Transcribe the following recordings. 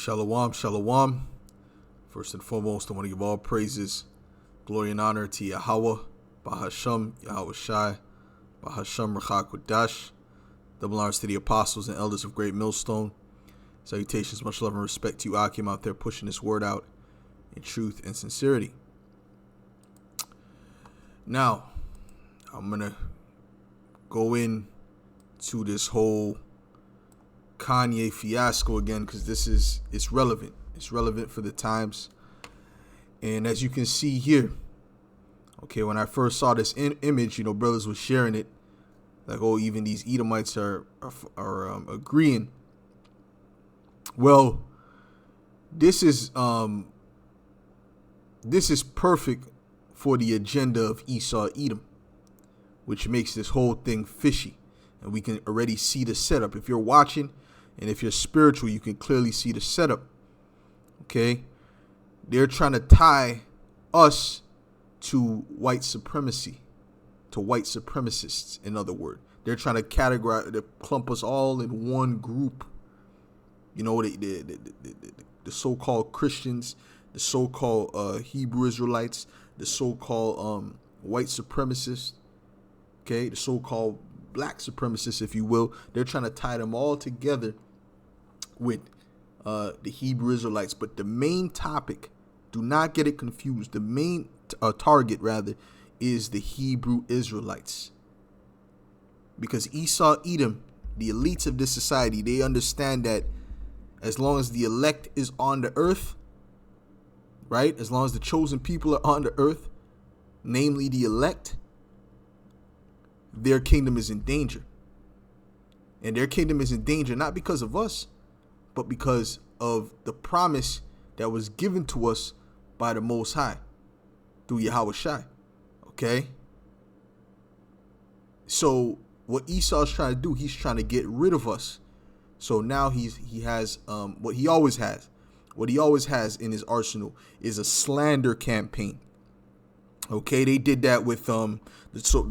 Shalom, shalom. First and foremost, I want to give all praises, glory, and honor to Yahweh, Bahasham, Yahweh Shai, Bahasham, Rachak Kodash. Double honors to the apostles and elders of Great Millstone. Salutations, much love and respect to you, Akim, out there pushing this word out in truth and sincerity. Now, I'm going to go in to this whole Kanye fiasco again, because it's relevant. It's relevant for the times. And as you can see here, okay, when I first saw this image, brothers were sharing it, like, oh, even these Edomites are agreeing. Well, this is perfect for the agenda of Esau Edom, which makes this whole thing fishy. And we can already see the setup. If you're watching and if you're spiritual, you can clearly see the setup. Okay? They're trying to tie us to white supremacy, to white supremacists, in other words. They're trying to categorize, to clump us all in one group. The so-called Christians, the so-called Hebrew Israelites, the so-called white supremacists, okay, the so-called black supremacists, if you will. They're trying to tie them all together with the Hebrew Israelites. But the main topic, do not get it confused, the main target, rather, is the Hebrew Israelites. Because Esau, Edom, the elites of this society, they understand that as long as the elect is on the earth, right, as long as the chosen people are on the earth, namely the elect, their kingdom is in danger. And their kingdom is in danger not because of us, but because of the promise that was given to us by the Most High through Yahweh Shai. Okay? So what Esau's trying to do, he's trying to get rid of us. So now he has what he always has. What he always has in his arsenal is a slander campaign. Okay, they did that with the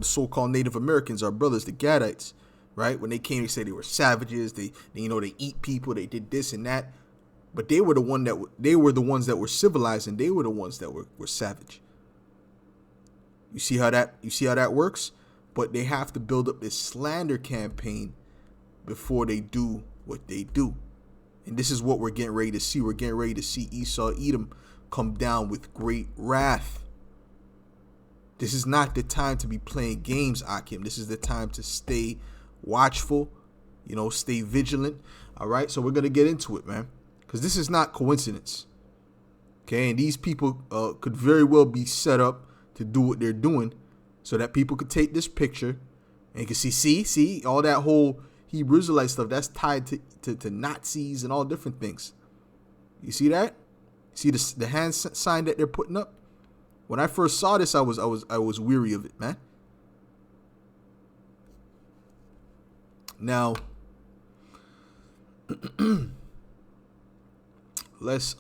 so-called Native Americans, our brothers, the Gadites, right? When they came, they said they were savages. They eat people. They did this and that, but they were the ones that were civilized, and they were the ones that were savage. You see how that works? But they have to build up this slander campaign before they do what they do, and this is what we're getting ready to see. We're getting ready to see Esau Edom come down with great wrath. This is not the time to be playing games, Akim. This is the time to stay watchful, stay vigilant. All right, so we're going to get into it, man, because this is not coincidence. Okay, and these people could very well be set up to do what they're doing so that people could take this picture and you can see all that whole Hebrew Israelite stuff that's tied to Nazis and all different things. You see that? See the hand sign that they're putting up? When I first saw this, I was weary of it, man. Now, let's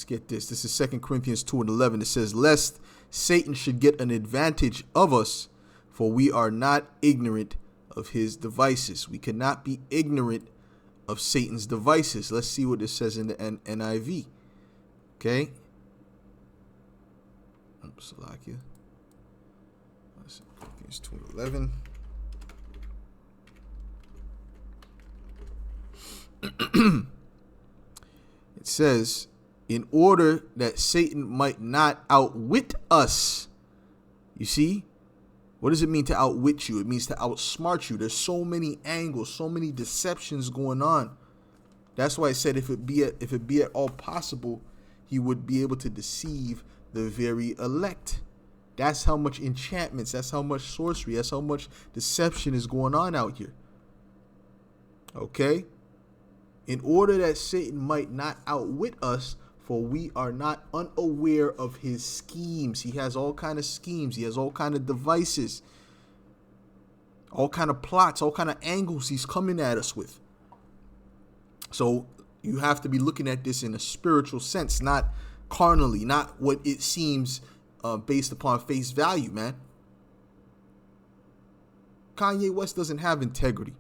get this. This is 2 Corinthians 2:11. It says, "Lest Satan should get an advantage of us, for we are not ignorant of his devices." We cannot be ignorant of Satan's devices. Let's see what this says in the NIV. Okay. Salakia. Corinthians 2:11. It says, "In order that Satan might not outwit us." You see? What does it mean to outwit you? It means to outsmart you. There's so many angles, so many deceptions going on. That's why I said if it be at all possible, he would be able to deceive the very elect. That's how much enchantments, that's how much sorcery, that's how much deception is going on out here. Okay? In order that Satan might not outwit us, for we are not unaware of his schemes. He has all kind of schemes. He has all kind of devices, all kind of plots, all kind of angles he's coming at us with. So you have to be looking at this in a spiritual sense, not carnally, not what it seems based upon face value, man. Kanye West doesn't have integrity.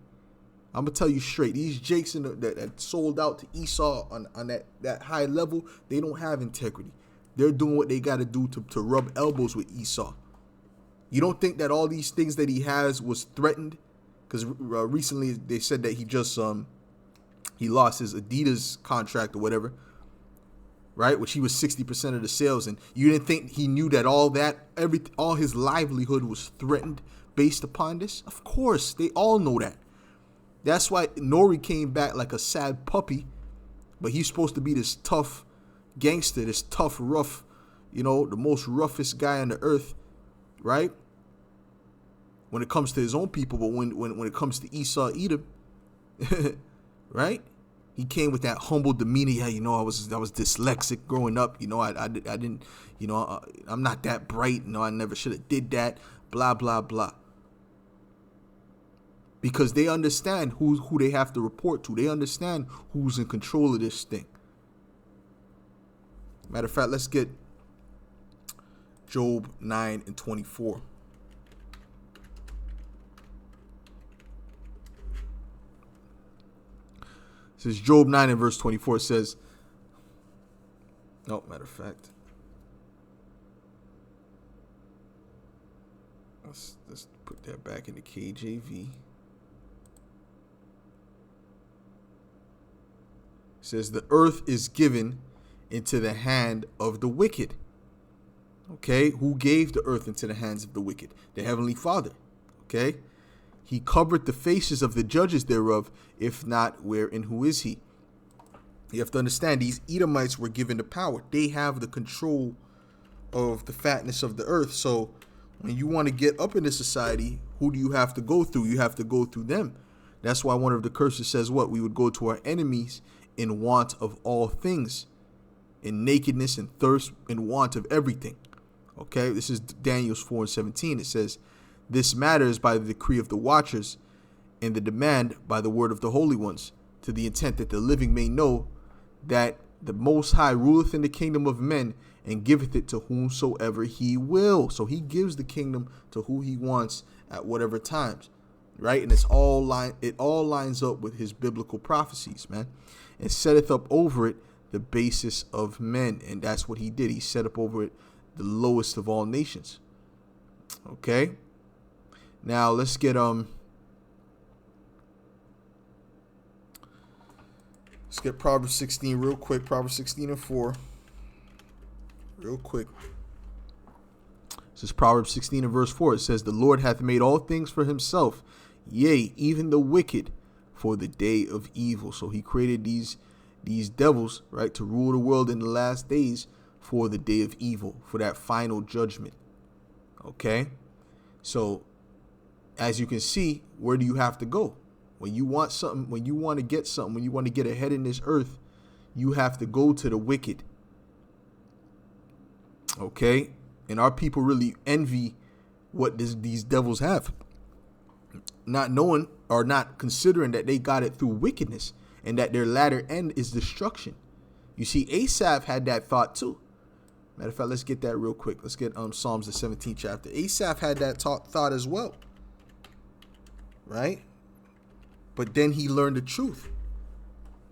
I'm gonna tell you straight. These Jakes that sold out to Esau on that high level, they don't have integrity. They're doing what they got to do to rub elbows with Esau. You don't think that all these things that he has was threatened? Because recently they said that he lost his Adidas contract or whatever, right? Which he was 60% of the sales, and you didn't think he knew that all his livelihood was threatened based upon this? Of course, they all know that. That's why Nori came back like a sad puppy, but he's supposed to be this tough gangster, this tough, rough, the most roughest guy on the earth, right? When it comes to his own people, but when it comes to Esau, Edom, right? He came with that humble demeanor. Yeah, I was dyslexic growing up. I didn't, I'm not that bright. I never should have did that. Blah blah blah. Because they understand who they have to report to. They understand who's in control of this thing. Matter of fact, let's get Job 9:24. It says Job 9:24 says, no, matter of fact, let's put that back in the KJV. It says the earth is given into the hand of the wicked. Okay, who gave the earth into the hands of the wicked? The Heavenly Father. Okay, he covered the faces of the judges thereof. If not, where and who is he? You have to understand, these Edomites were given the power. They have the control of the fatness of the earth. So when you want to get up in the society, who do you have to go through? You have to go through them. That's why one of the curses says what? We would go to our enemies in want of all things, in nakedness and thirst and want of everything. Okay, this is Daniel's 4:17. It says, this matters by the decree of the watchers, and the demand by the word of the holy ones, to the intent that the living may know that the Most High ruleth in the kingdom of men, and giveth it to whomsoever he will. So he gives the kingdom to who he wants at whatever times, right? And it all lines up with his biblical prophecies, man. And setteth up over it the basis of men. And that's what he did. He set up over it the lowest of all nations. Okay. Now let's get Proverbs 16 real quick. Proverbs 16:4. Real quick. This is Proverbs 16:4. It says, the Lord hath made all things for himself, yea, even the wicked for the day of evil. So he created these devils, right, to rule the world in the last days for the day of evil, for that final judgment. Okay? So as you can see, where do you have to go? When you want something, when you want to get something, when you want to get ahead in this earth, you have to go to the wicked. Okay? And our people really envy what these devils have, not knowing or not considering that they got it through wickedness and that their latter end is destruction. You see, Asaph had that thought too. Matter of fact, let's get that real quick. Let's get Psalms the 17th chapter. Asaph had that thought as well, right? But then he learned the truth.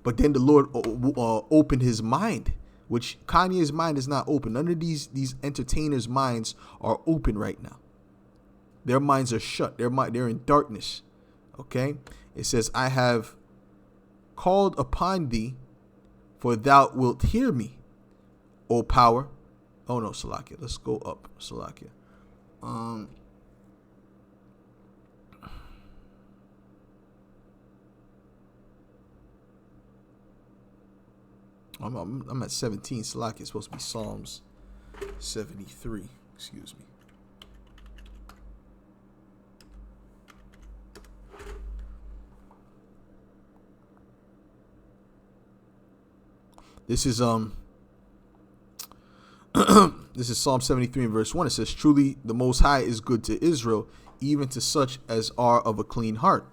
But then the Lord opened his mind, which Kanye's mind is not open. None of these entertainers' minds are open right now. Their minds are shut. They're in darkness. Okay? It says, I have called upon thee, for thou wilt hear me, O power. Oh no, Salakia. Let's go up, Salakia. I'm at 17. Salakia. It's supposed to be Psalms 73. Excuse me. This is this is Psalm 73 and verse 1. It says, truly the Most High is good to Israel, even to such as are of a clean heart.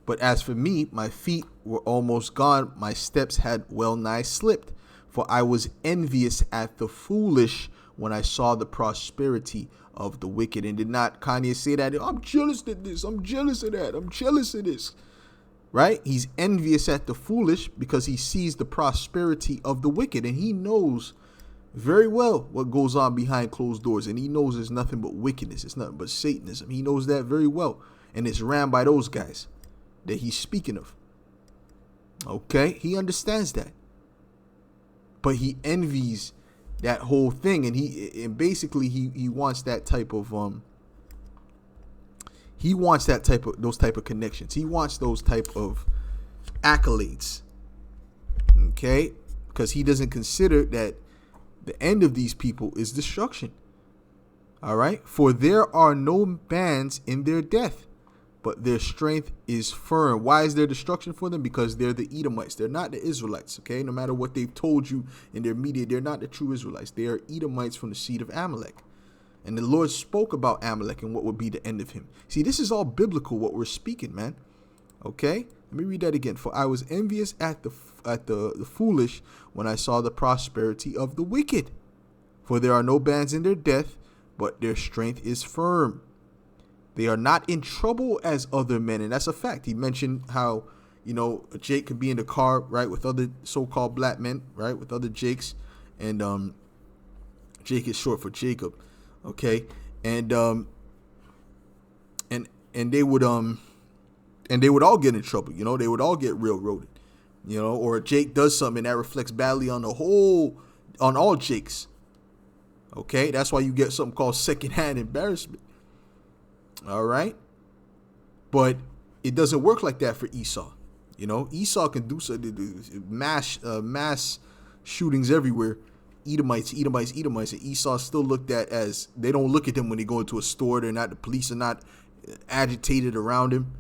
But as for me, my feet were almost gone, my steps had well nigh slipped, for I was envious at the foolish when I saw the prosperity of the wicked. And did not Kanye say that? I'm jealous of this, I'm jealous of that, I'm jealous of this. right? He's envious at the foolish because he sees the prosperity of the wicked, and he knows very well what goes on behind closed doors, and he knows there's nothing but wickedness. It's nothing but Satanism. He knows that very well, and it's ran by those guys that he's speaking of. Okay, he understands that, but he envies that whole thing, and basically he wants that type of those type of connections. He wants those type of accolades. Okay, because he doesn't consider that the end of these people is destruction. All right, for there are no bands in their death, but their strength is firm. Why is there destruction for them? Because they're the Edomites. They're not the Israelites, okay? No matter what they've told you in their media, they're not the true Israelites. They are Edomites from the seed of Amalek. And the Lord spoke about Amalek and what would be the end of him. See, this is all biblical, what we're speaking, man. Okay? Let me read that again. For I was envious at the foolish when I saw the prosperity of the wicked. For there are no bands in their death, but their strength is firm. They are not in trouble as other men, and that's a fact. He mentioned how, Jake could be in the car, right, with other so-called black men, right, with other Jakes, and Jake is short for Jacob, okay, and they would all get in trouble, they would all get railroaded, or Jake does something that reflects badly on all Jakes, okay. That's why you get something called secondhand embarrassment. All right. But it doesn't work like that for Esau. Esau can do mass shootings everywhere. Edomites. And Esau still looked at as, they don't look at them when they go into a store. The police are not agitated around him.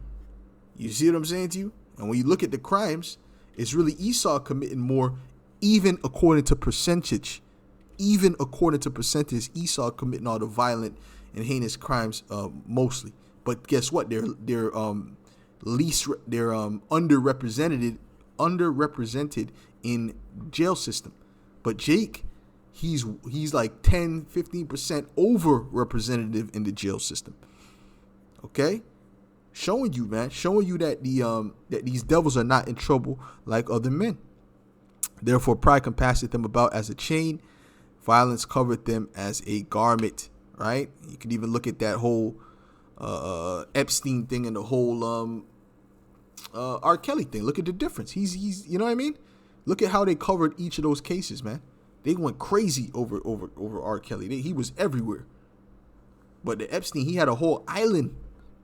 You see what I'm saying to you? And when you look at the crimes, it's really Esau committing more, even according to percentage. Esau committing all the violent and heinous crimes mostly. But guess what? They're underrepresented in jail system. But Jake, he's like 10-15% overrepresentative in the jail system. Okay? Showing you that that these devils are not in trouble like other men. Therefore pride compasseth them about as a chain, violence covered them as a garment. Right? You can even look at that whole Epstein thing and the whole R. Kelly thing. Look at the difference. He's you know what I mean? Look at how they covered each of those cases, man. They went crazy over R. Kelly. He was everywhere. But the Epstein, he had a whole island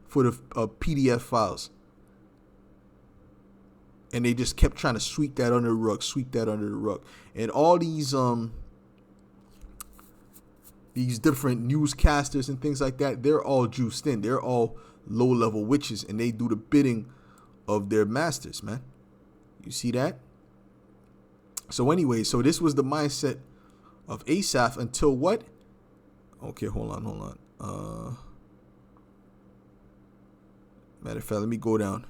for the PDF files. And they just kept trying to sweep that under the rug. And all these different newscasters and things like that, they're all juiced in. They're all low-level witches, and they do the bidding of their masters, man. You see that? So anyway, this was the mindset of Asaph until what? Okay, hold on. Matter of fact, let me go down.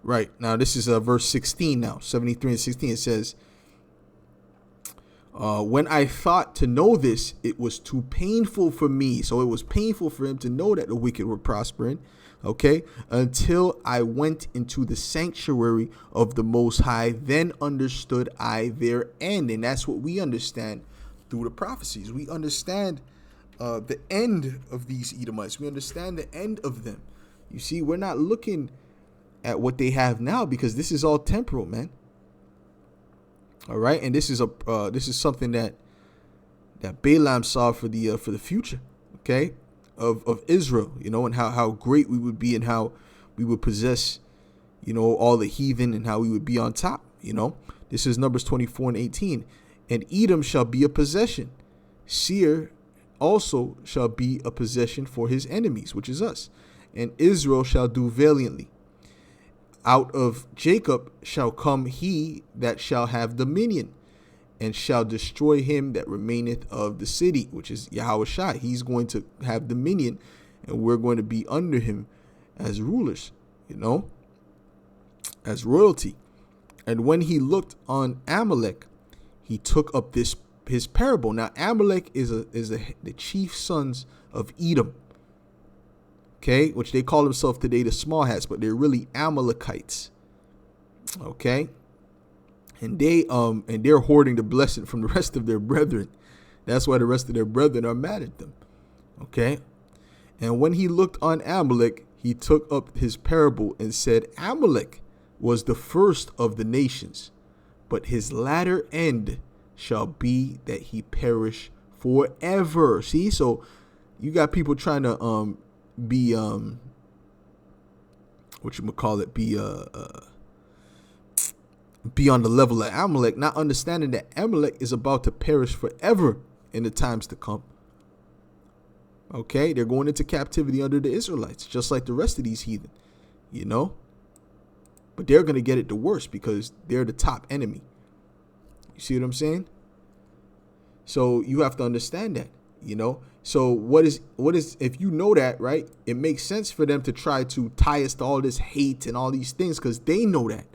Right, now this is verse 16 now, 73 and 16. It says, when I thought to know this, it was too painful for me. So it was painful for him to know that the wicked were prospering. Okay, until I went into the sanctuary of the Most High, then understood I their end. And that's what we understand through the prophecies. We understand the end of these Edomites. We understand the end of them. You see, we're not looking at what they have now, because this is all temporal, man. All right, and this is something that Balaam saw for the future, okay, of Israel, and how great we would be, and how we would possess, all the heathen, and how we would be on top. This is Numbers 24 and 18. And Edom shall be a possession. Seir also shall be a possession for his enemies, which is us. And Israel shall do valiantly. out of Jacob shall come he that shall have dominion, and shall destroy him that remaineth of the city, which is Yahushua. He's going to have dominion, and we're going to be under him as rulers, as royalty. And when he looked on Amalek, he took up his parable. Now Amalek is the chief sons of Edom, okay, which they call themselves today the small hats, but they're really Amalekites, okay. And they're hoarding the blessing from the rest of their brethren. That's why the rest of their brethren are mad at them. Okay. And when he looked on Amalek, he took up his parable and said, Amalek was the first of the nations, but his latter end shall be that he perish forever. See, so you got people trying to be be on the level of Amalek, not understanding that Amalek is about to perish forever in the times to come. Okay, they're going into captivity under the Israelites, just like the rest of these heathen, but they're going to get it the worst because they're the top enemy. You see what I'm saying? So you have to understand that, so what is, if you know that, right, it makes sense for them to try to tie us to all this hate and all these things, because they know that.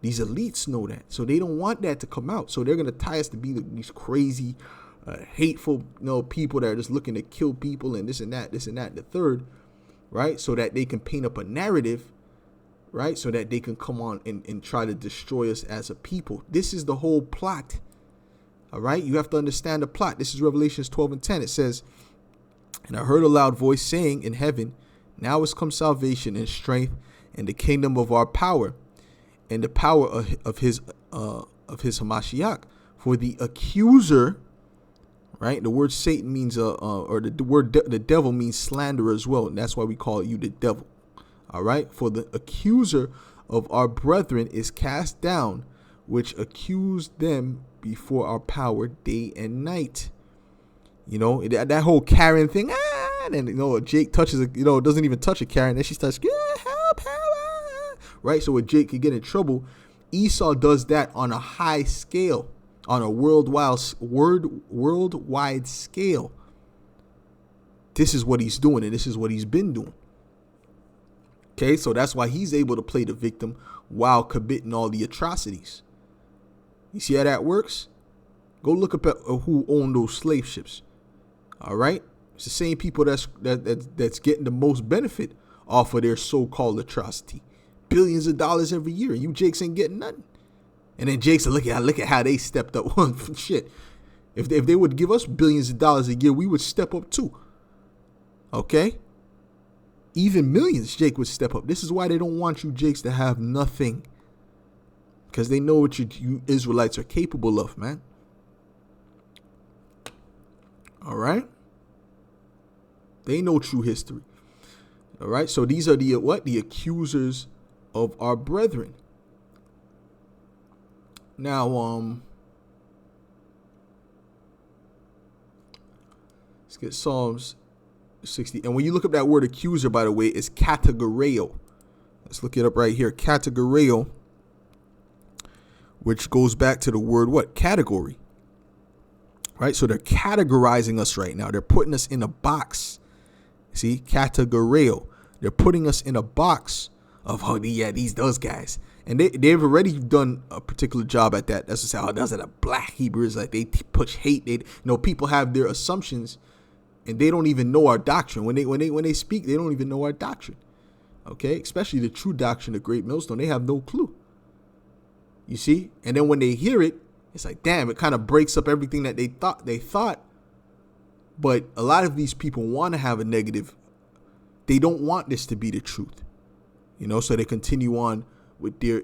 These elites know that, so they don't want that to come out. So they're going to tie us to be these crazy, hateful, people that are just looking to kill people and this and that, and the third, right? So that they can paint up a narrative, right? So that they can come on and try to destroy us as a people. This is the whole plot, all right? You have to understand the plot. This is Revelations 12:10. It says, and I heard a loud voice saying in heaven, now is come salvation and strength and the kingdom of our power, and the power of his Hamashiach. For the accuser, right? The word Satan means or the word the devil means slanderer as well, and that's why we call you the devil. All right. For the accuser of our brethren is cast down, which accused them before our power day and night. That whole Karen thing. And Jake touches doesn't even touch a Karen, then she starts help. Right, so when Jake could get in trouble, Esau does that on a high scale, on a worldwide scale. This is what he's doing, and this is what he's been doing. Okay, so that's why he's able to play the victim while committing all the atrocities. You see how that works? Go look up at who owned those slave ships. All right, it's the same people that's getting the most benefit off of their so-called atrocity. Billions of dollars every year. You Jakes ain't getting nothing. And then Jakes, look at how they stepped up. Shit. If they would give us billions of dollars a year, we would step up too. Okay? Even millions, Jake would step up. This is why they don't want you Jakes to have nothing. Because they know what you Israelites are capable of, man. All right? They know true history. All right? So these are the accusers of our brethren. Now, let's get Psalms 60. And when you look up that word accuser, by the way, it's categoreo. Let's look it up right here. Categoreo, which goes back to the word what? Category. Right? So they're categorizing us right now. They're putting us in a box. See? Categoreo. They're putting us in a box of, those guys. And they've already done a particular job at that. That's to say, those are the black Hebrews. Like, they push hate. People have their assumptions, and they don't even know our doctrine. When they speak, they don't even know our doctrine. Okay? Especially the true doctrine of Great Millstone. They have no clue. You see? And then when they hear it, it's like, damn, it kind of breaks up everything that they thought. But a lot of these people want to have a negative. They don't want this to be the truth. So they continue on with their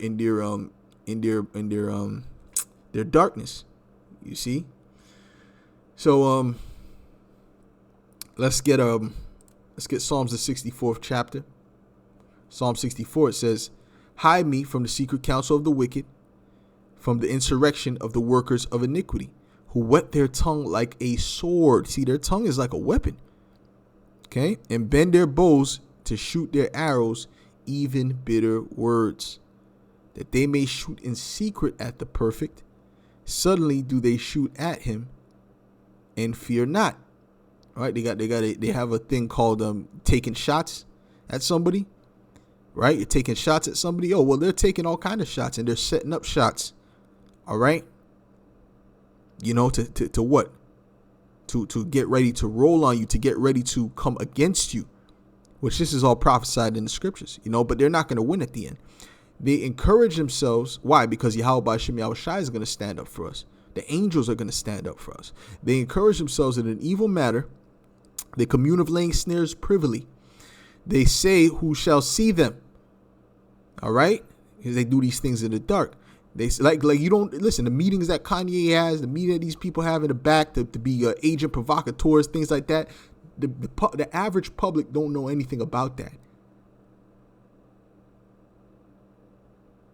darkness. You see? So let's get Psalms the 64th chapter. Psalm 64, it says, hide me from the secret counsel of the wicked, from the insurrection of the workers of iniquity, who whet their tongue like a sword. See, their tongue is like a weapon. Okay? And bend their bows to shoot their arrows even bitter words, that they may shoot in secret at the perfect. Suddenly do they shoot at him and fear not. All right, they have a thing called taking shots at somebody. Right, you're taking shots at somebody. Oh, well, they're taking all kind of shots and they're setting up shots. All right, you know, to what? To get ready to roll on you, to get ready to come against you, which this is all prophesied in the scriptures, you know, but they're not going to win at the end. They encourage themselves. Why? Because Yahweh Shem Yahushai is going to stand up for us. The angels are going to stand up for us. They encourage themselves in an evil matter. They commune of laying snares privily. They say, who shall see them? All right? Because they do these things in the dark. They like you don't listen. The meetings that Kanye has, the meeting that these people have in the back to be agent provocateurs, things like that. The average public don't know anything about that.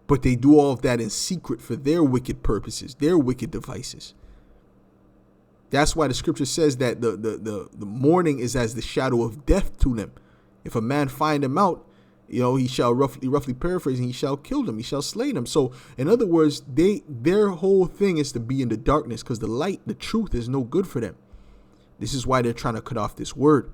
But they do all of that in secret for their wicked purposes, their wicked devices. That's why the scripture says that the mourning is as the shadow of death to them. If a man find them out, you know, he shall roughly paraphrasing, he shall kill them, he shall slay them. So in other words, their whole thing is to be in the darkness, because the light, the truth is no good for them. This is why they're trying to cut off this word.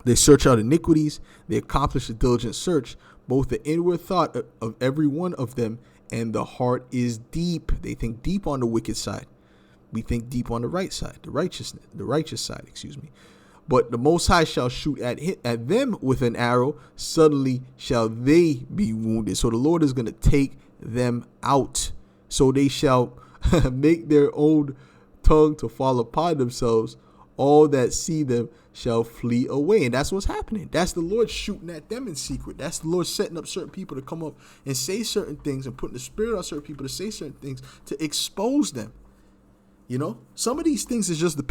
They search out iniquities. They accomplish a diligent search, both the inward thought of every one of them, and the heart is deep. They think deep on the wicked side. We think deep on the right side, the righteous side, excuse me. But the Most High shall shoot at them with an arrow. Suddenly shall they be wounded. So the Lord is going to take them out. So they shall make their own tongue to fall upon themselves. All that see them shall flee away. And that's what's happening. That's the Lord shooting at them in secret. That's the Lord setting up certain people to come up and say certain things, and putting the spirit on certain people to say certain things to expose them. You know, some of these things is just the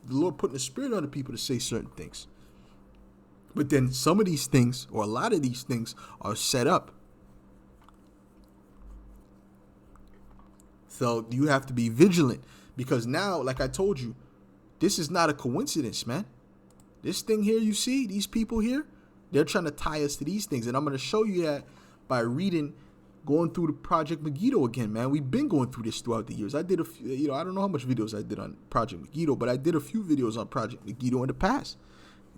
Lord putting the spirit on the people to say certain things. But then some of these things, or a lot of these things, are set up. So you have to be vigilant, because now, like I told you, this is not a coincidence, man. This thing here you see, these people here, they're trying to tie us to these things. And I'm going to show you that by going through the Project Megiddo again, man. We've been going through this throughout the years. I did I don't know how much videos I did on Project Megiddo, but I did a few videos on Project Megiddo in the past.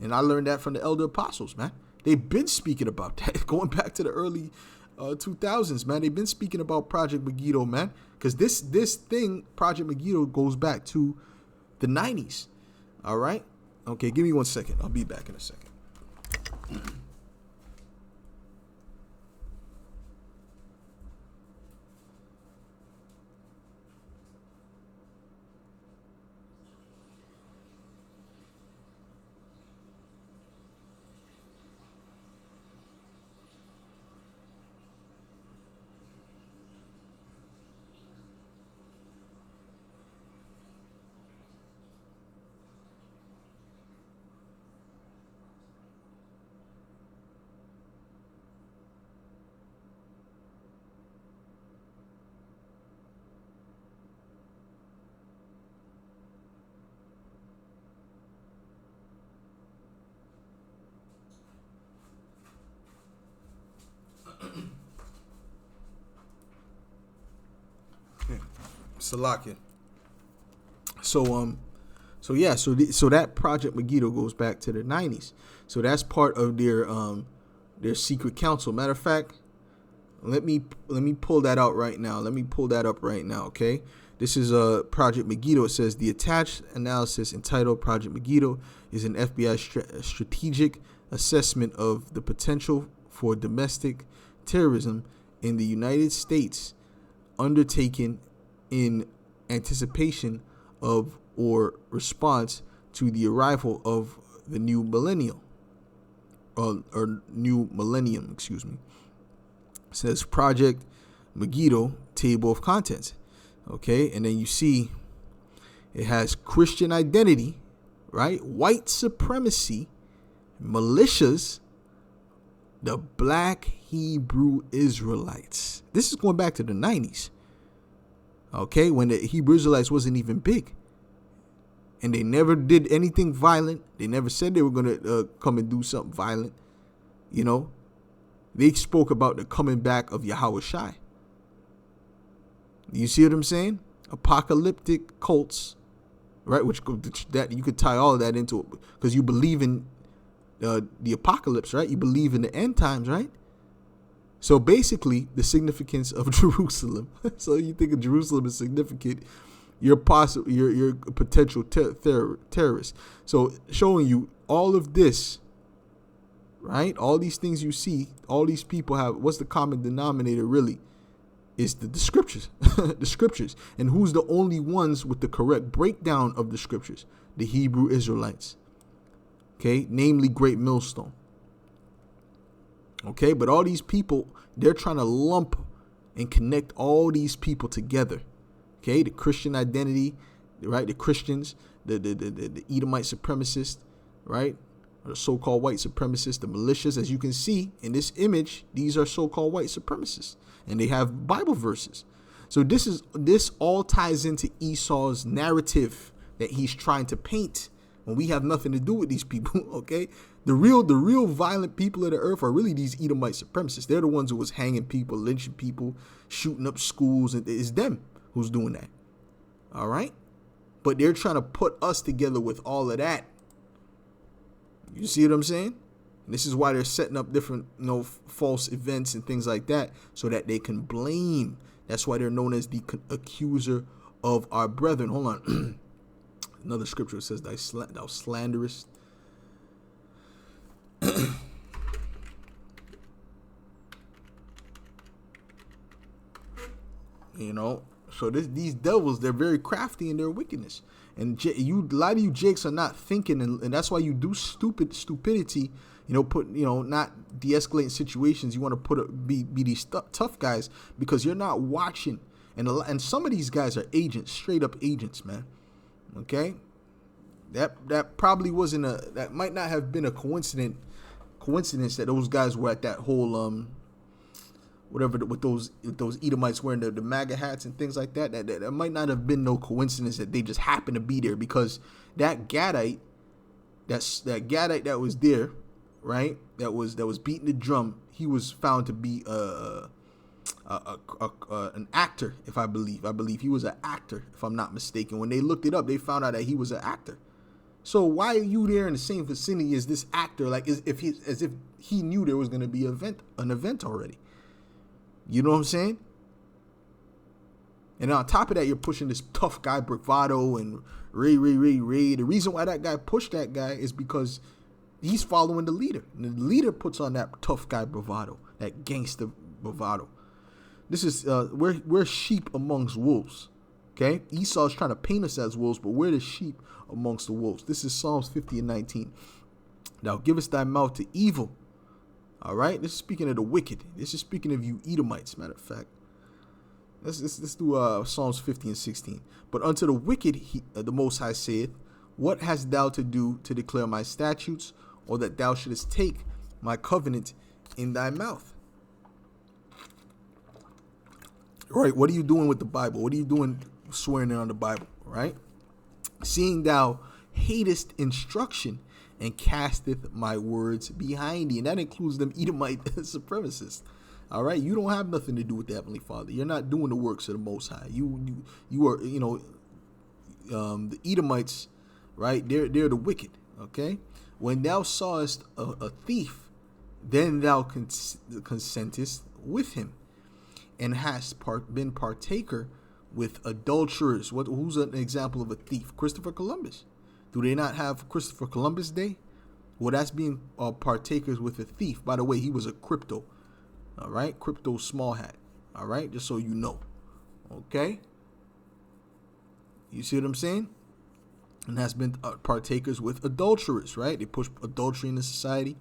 And I learned that from the elder apostles, man. They've been speaking about that going back to the early 2000s, man. They've been speaking about Project Megiddo, man. Because this thing, Project Megiddo, goes back to the 90s. All right? Okay, give me 1 second. I'll be back in a second. Salakia. So that Project Megiddo goes back to the 90s. So that's part of their secret council. Matter of fact, let me pull that out right now. Let me pull that up right now, okay? This is Project Megiddo. It says the attached analysis entitled Project Megiddo is an FBI strategic assessment of the potential for domestic terrorism in the United States, undertaken in anticipation of or response to the arrival of the new millennium, excuse me. It says Project Megiddo table of contents. Okay, and then you see it has Christian identity, right? White supremacy, militias, the black Hebrew Israelites. This is going back to the 90s. Okay, when the Hebrew Israelites wasn't even big. And they never did anything violent. They never said they were going to come and do something violent. You know, they spoke about the coming back of Yahweh Shai. You see what I'm saying? Apocalyptic cults, right? Which that you could tie all of that into it because you believe in the apocalypse, right? You believe in the end times, right? So basically, the significance of Jerusalem. So you think of Jerusalem is significant. You're a potential terrorist. So showing you all of this, right? All these things you see, all these people have. What's the common denominator really? Is the scriptures, the scriptures. And who's the only ones with the correct breakdown of the scriptures? The Hebrew Israelites. Okay, namely Great Millstone. Okay, but all these people, they're trying to lump and connect all these people together. Okay, the Christian identity, right? The Christians, the Edomite supremacists, right? Or the so-called white supremacists, the militias. As you can see in this image, these are so-called white supremacists, and they have Bible verses. So this all ties into Esau's narrative that he's trying to paint when we have nothing to do with these people. Okay, the real violent people of the earth are really these Edomite supremacists. They're the ones who was hanging people, lynching people, shooting up schools, and it's them who's doing that. All right, but they're trying to put us together with all of that. You see what I'm saying? And this is why they're setting up different, false events and things like that so that they can blame. That's why they're known as the accuser of our brethren. Hold on. Another scripture says, thou slanderest. So these devils, they're very crafty in their wickedness. And a lot of you jakes are not thinking, and that's why you do stupidity. Not de-escalating situations. You want to be these tough guys because you're not watching. And some of these guys are agents, straight up agents, man. Okay, that probably wasn't that might not have been a coincidence that those guys were at that whole whatever with those Edomites wearing the MAGA hats and things like that. That might not have been no coincidence that they just happened to be there, because that Gadite, that Gadite that was there, right? That was beating the drum. He was found to be an actor, if I believe he was an actor, if I'm not mistaken. When they looked it up, they found out that he was an actor. So why are you there in the same vicinity as this actor? Like as if he knew there was going to be an event already. You know what I'm saying? And on top of that, you're pushing this tough guy bravado and Ray. The reason why that guy pushed that guy is because he's following the leader. And the leader puts on that tough guy bravado, that gangster bravado. This is we're sheep amongst wolves. Okay, Esau's trying to paint us as wolves, but we're the sheep amongst the wolves. This is Psalms 50 and 19. Thou givest thy mouth to evil. All right, this is speaking of the wicked. This is speaking of you Edomites. Matter of fact, let's do Psalms 50 and 16. But unto the wicked, the Most High saith, what hast thou to do to declare my statutes, or that thou shouldest take my covenant in thy mouth? Right, what are you doing with the Bible? What are you doing swearing in on the Bible, right? Seeing thou hatest instruction and casteth my words behind thee. And that includes them Edomite supremacists. All right, you don't have nothing to do with the Heavenly Father. You're not doing the works of the Most High. You are, the Edomites, right? They're the wicked. Okay, when thou sawest a thief, then thou consentest with him, and hast been partaker with adulterers. Who's an example of a thief? Christopher Columbus. Do they not have Christopher Columbus Day? Well, that's being partakers with a thief. By the way, he was a crypto. All right, crypto small hat. All right, just so you know. Okay, you see what I'm saying? And has been partakers with adulterers. Right, they push adultery in the society,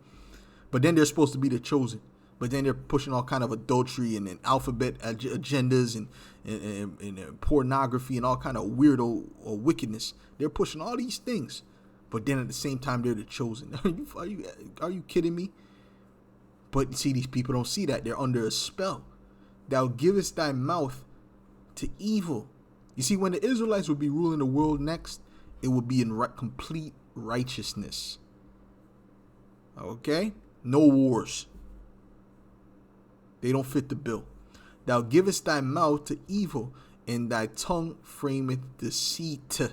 but then they're supposed to be the chosen. But then they're pushing all kind of adultery and alphabet agendas and pornography and all kind of weirdo or wickedness. They're pushing all these things, but then at the same time they're the chosen. Are you kidding me? But see, these people don't see that. They're under a spell. Thou givest thy mouth to evil. You see, when the Israelites would be ruling the world next, it would be in complete righteousness. Okay? No wars. They don't fit the bill. Thou givest thy mouth to evil, and thy tongue frameth deceit. You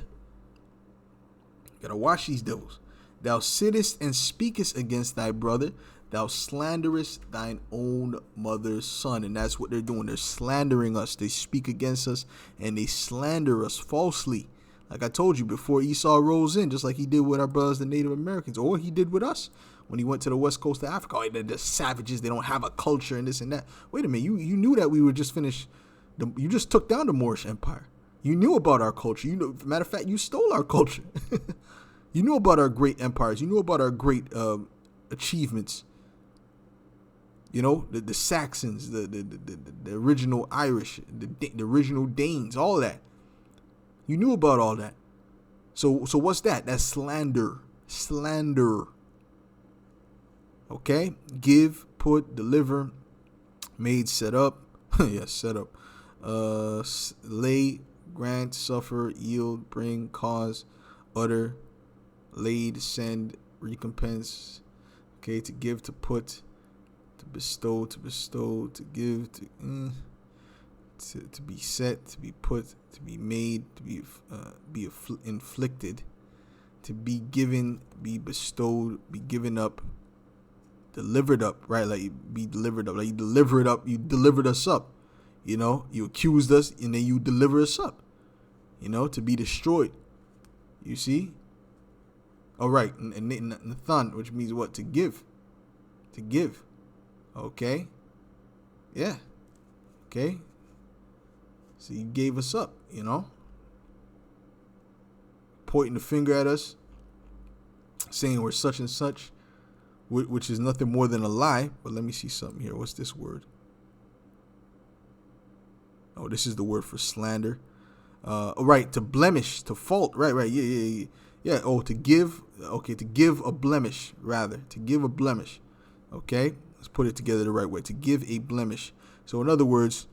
gotta watch these devils. Thou sittest and speakest against thy brother. Thou slanderest thine own mother's son. And that's what they're doing. They're slandering us. They speak against us, and they slander us falsely. Like I told you before, Esau rose in, just like he did with our brothers, the Native Americans, or he did with us when he went to the west coast of Africa. Oh, they're just savages. They don't have a culture and this and that. Wait a minute. You knew that we were just finished. You just took down the Moorish Empire. You knew about our culture. Matter of fact, you stole our culture. You knew about our great empires. You knew about our great achievements. You know, the Saxons, the original Irish, the original Danes, all that. You knew about all that. So what's that? That's slander. Slander. Okay? Give, put, deliver, made, set up. Yes, set up. Lay, grant, suffer, yield, bring, cause, utter, laid, send, recompense. Okay? To give, to put, to bestow, to give, to be set, to be put, to be made, to be inflicted, to be given, be bestowed, be given up, delivered up, right? Like be delivered up, like you deliver it up, you delivered us up. You know, you accused us and then you deliver us up. You know, to be destroyed. You see? All right, and Nathan, which means what? To give. To give. Okay. Yeah. Okay. So you gave us up, you know, pointing the finger at us, saying we're such and such, which is nothing more than a lie. But let me see something here. What's this word? Oh, this is the word for slander. Right, to blemish, to fault. Right. Yeah. Oh, to give. Okay, to give a blemish, rather. To give a blemish. Okay, let's put it together the right way. To give a blemish. So in other words,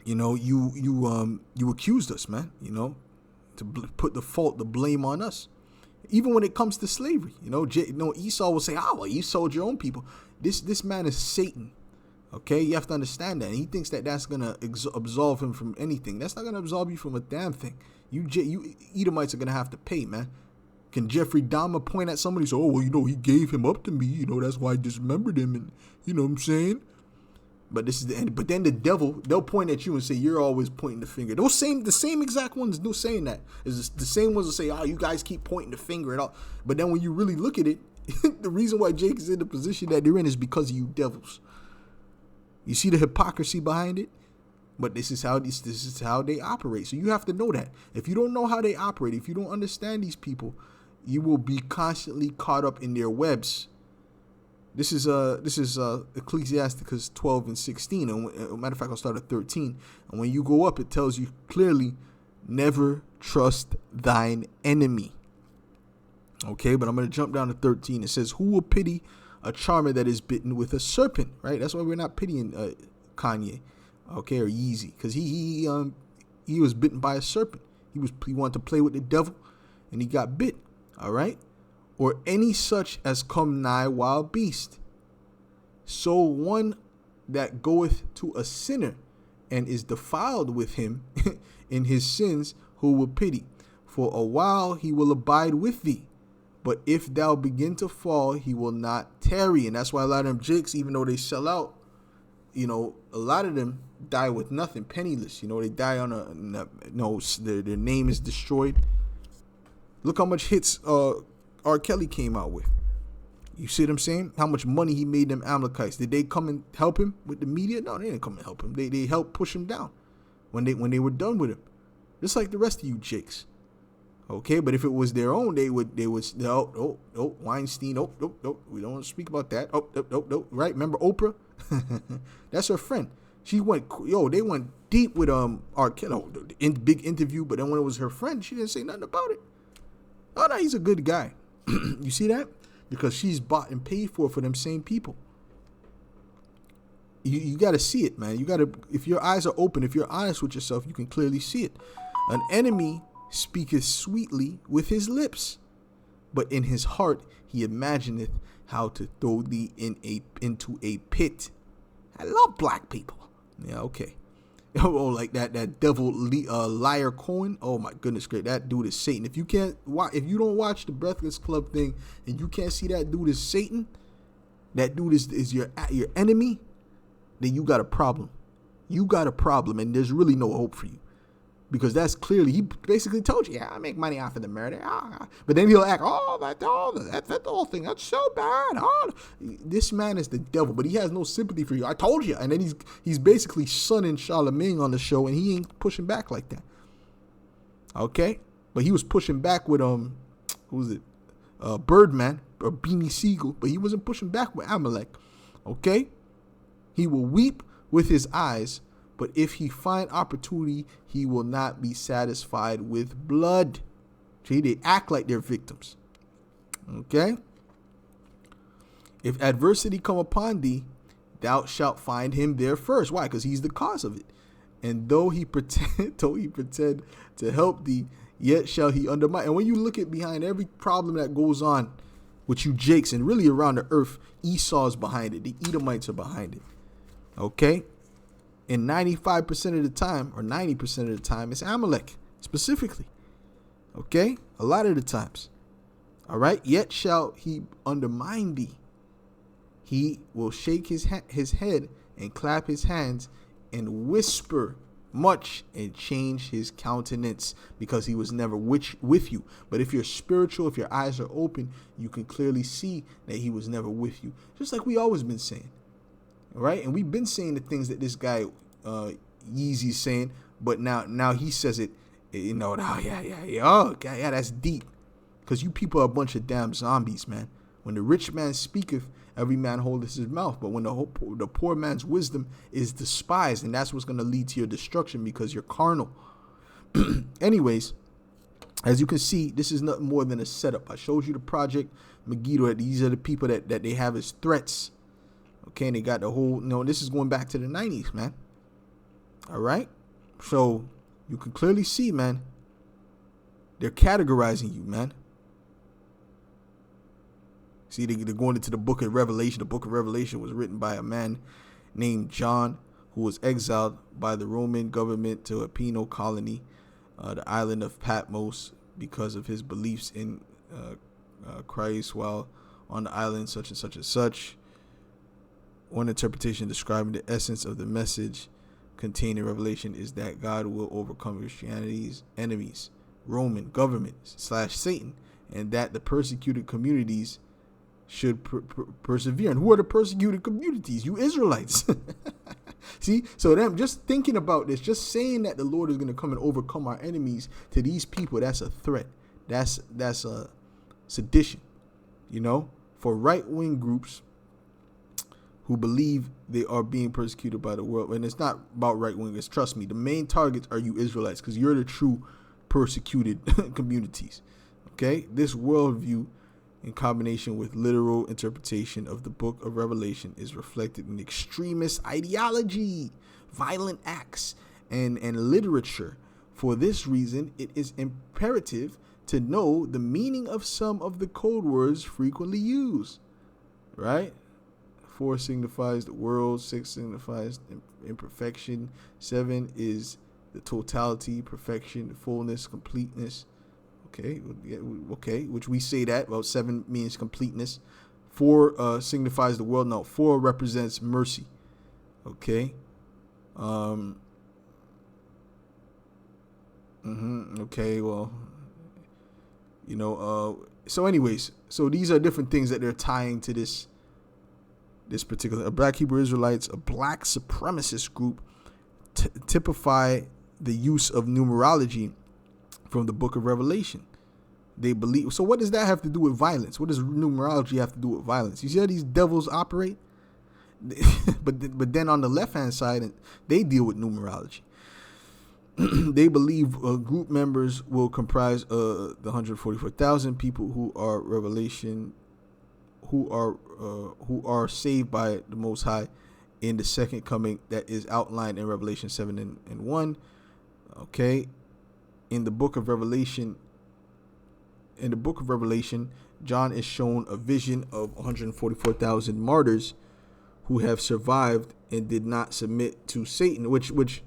you know, you accused us, man, you know, to put the fault, the blame on us. Even when it comes to slavery, you know, Esau will say, well, you sold your own people. This man is Satan. Okay, you have to understand that. And he thinks that that's going to absolve him from anything. That's not going to absolve you from a damn thing. You Edomites are going to have to pay, man. Can Jeffrey Dahmer point at somebody and say, oh, well, you know, he gave him up to me. You know, that's why I dismembered him. And you know what I'm saying? But this is the end. But then the devil, they'll point at you and say, you're always pointing the finger. The same exact ones do saying that. Is the same ones that say, you guys keep pointing the finger and all. But then when you really look at it, the reason why Jake is in the position that they're in is because of you devils. You see the hypocrisy behind it? But this is how they operate. So you have to know that. If you don't know how they operate, if you don't understand these people, you will be constantly caught up in their webs. This is Ecclesiasticus 12 and 16. And matter of fact, I'll start at 13. And when you go up, it tells you clearly, never trust thine enemy. Okay, but I'm going to jump down to 13. It says, who will pity a charmer that is bitten with a serpent? Right? That's why we're not pitying Kanye, okay, or Yeezy, because he was bitten by a serpent. He wanted to play with the devil, and he got bit. All right. Or any such as come nigh wild beast. So one that goeth to a sinner and is defiled with him in his sins, who will pity? For a while he will abide with thee, but if thou begin to fall, he will not tarry. And that's why a lot of them jakes, even though they sell out, you know, a lot of them die with nothing, penniless. You know, they die on their name is destroyed. Look how much hits R. Kelly came out with. You see what I'm saying? How much money he made them Amalekites. Did they come and help him with the media? No, they didn't come and help him. They helped push him down when they were done with him. Just like the rest of you jakes. Okay, but if it was their own, they would no, Weinstein, no, we don't want to speak about that. No, right? Remember Oprah? That's her friend. They went deep with R. Kelly, big interview, but then when it was her friend, she didn't say nothing about it. Oh no, he's a good guy. You see that? Because she's bought and paid for them same people. You got to see it, man. You got to, if your eyes are open, if you're honest with yourself, you can clearly see it. An enemy speaketh sweetly with his lips, but in his heart he imagineth how to throw thee into a pit. I love black people. Yeah, okay. Oh, like that devil liar Cohen. Oh my goodness, great. That dude is Satan. If you don't watch the Breakfast Club thing and you can't see that dude is Satan, that dude is your enemy, then you got a problem. You got a problem, and there's really no hope for you. Because that's clearly, he basically told you, yeah, I make money off of the murder. But then he'll act, that whole thing, that's so bad. Oh. This man is the devil, but he has no sympathy for you. I told you. And then he's basically sunning Charlemagne on the show, and he ain't pushing back like that. Okay? But he was pushing back with, who was it? Birdman, or Beanie Siegel, but he wasn't pushing back with Amalek. Okay? He will weep with his eyes, but if he find opportunity, he will not be satisfied with blood. See, they act like they're victims. Okay? If adversity come upon thee, thou shalt find him there first. Why? Because he's the cause of it. And though he pretend to help thee, yet shall he undermine. And when you look at behind every problem that goes on with you Jakes and really around the earth, Esau's behind it. The Edomites are behind it. Okay? And 95% of the time, or 90% of the time, it's Amalek, specifically. Okay? A lot of the times. All right? Yet shall he undermine thee. He will shake his head and clap his hands and whisper much and change his countenance, because he was never with you. But if you're spiritual, if your eyes are open, you can clearly see that he was never with you. Just like we always been saying. All right, and we've been saying the things that this guy Yeezy's saying, but now he says it. Yeah, that's deep, because you people are a bunch of damn zombies, man. When the rich man speaketh, every man holdeth his mouth, but when the poor man's wisdom is despised, and that's what's going to lead to your destruction, because you're carnal. Anyways, as you can see, this is nothing more than a setup. I showed you the Project Megiddo. These are the people that they have as threats. Okay, and they got the whole, this is going back to the 90s, man. All right? So you can clearly see, man, they're categorizing you, man. See, they're going into the book of Revelation. The book of Revelation was written by a man named John, who was exiled by the Roman government to a penal colony, the island of Patmos, because of his beliefs in Christ while on the island such and such and such. One interpretation describing the essence of the message contained in Revelation is that God will overcome Christianity's enemies, Roman government / Satan, and that the persecuted communities should persevere. And who are the persecuted communities? You Israelites. See, so them just thinking about this, just saying that the Lord is going to come and overcome our enemies, to these people, that's a threat. That's a sedition, for right-wing groups who believe they are being persecuted by the world. And it's not about right-wingers. Trust me, the main targets are you Israelites, because you're the true persecuted communities. Okay? This worldview, in combination with literal interpretation of the book of Revelation, is reflected in extremist ideology, violent acts, and literature. For this reason, it is imperative to know the meaning of some of the code words frequently used. Right? 4 signifies the world, 6 signifies imperfection, 7 is the totality, perfection, fullness, completeness. Okay, which we say that. Well, 7 means completeness. 4 signifies the world. No, 4 represents mercy. Okay. Okay, well, so anyways, so these are different things that they're tying to this particular, Black Hebrew Israelites, a black supremacist group, typify the use of numerology from the book of Revelation. They believe. So what does that have to do with violence? What does numerology have to do with violence? You see how these devils operate? but then on the left-hand side, they deal with numerology. They believe group members will comprise the 144,000 people who are who are saved by the Most High in the second coming that is outlined in Revelation 7 and 1. Okay. In the book of Revelation, John is shown a vision of 144,000 martyrs who have survived and did not submit to Satan, which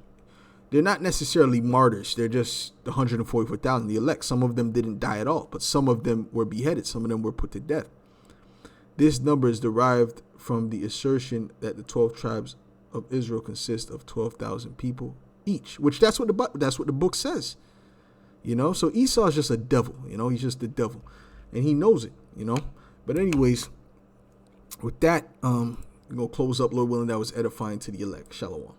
they're not necessarily martyrs. They're just the 144,000, the elect. Some of them didn't die at all, but some of them were beheaded. Some of them were put to death. This number is derived from the assertion that the 12 tribes of Israel consist of 12,000 people each, which that's what the book says. So Esau is just a devil. He's just the devil, and he knows it. But anyways, with that, we're gonna close up, Lord willing. That was edifying to the elect. Shalom.